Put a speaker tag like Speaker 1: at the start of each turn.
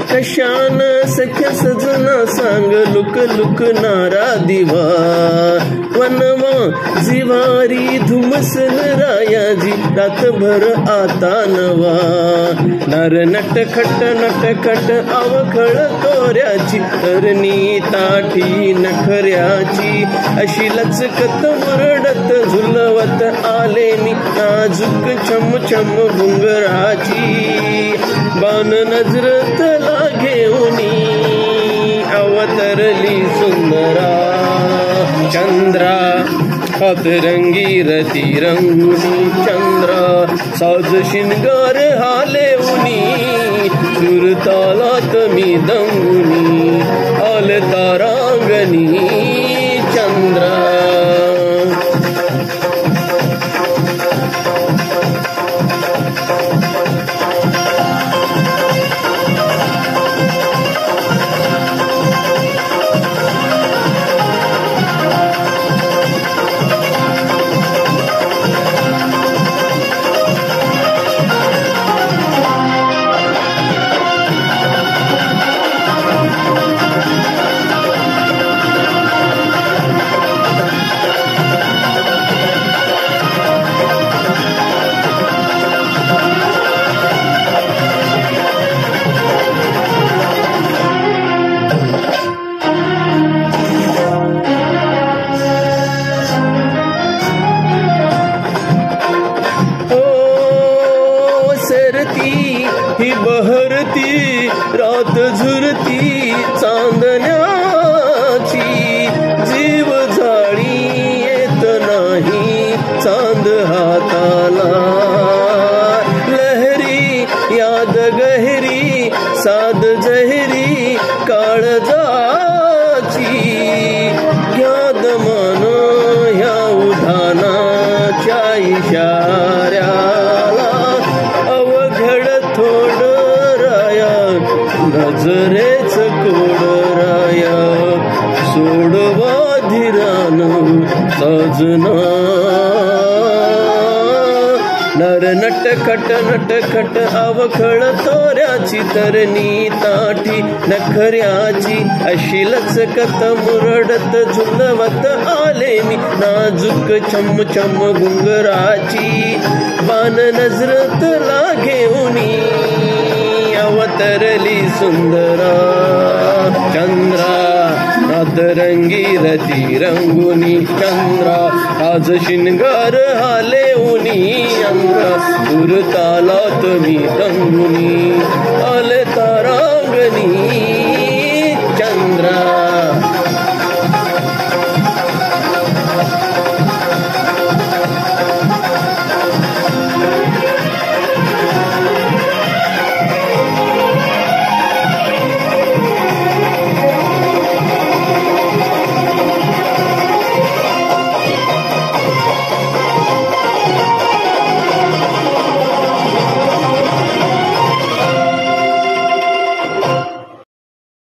Speaker 1: कशान सख्या सजना सांग लुक लुकणारा दिवा वनवा जिवारी धुमसन रायाजी रातभर आता नवा नर नटखट अवखळ तोऱ्याची तरणी ताठी नखऱ्याची अशी लचकत मुरडत झुलवत आले मी नाजूक छम छम घुंगराची बाण नजरत लागेऊनी अवतरली सुंदरा चंद्रा हातरंगी रती रंगुनी चंद्रा साज शिनगार हालेऊनी सुरतालात मी दंगुनी आल तारांगणी चंद्रा ही बहरती रात झुरती चांदण्याची जीव जाळी येत नाही चांद हाताला लहरी याद गहरी साद जहरी काळजाची ज्ञाद मान ह्या उधानाच्या इशाऱ्याला नजरेच कोडराया सोडवा धीरान सजना नर नटखट अवखळ तोऱ्याची तरणी ताठी नखऱ्याची अशी लचकत मुरडत झुलवत आले मी नाजूक छम छम घुंगराची बाण नजरत लागेऊनी अवतरली सुंदरा चंद्रा नादरंगी रती रंगुनी चंद्रा आज शिनगार हालेऊनी अंगा सुरतालात मी दंगुनी आले तारांगणी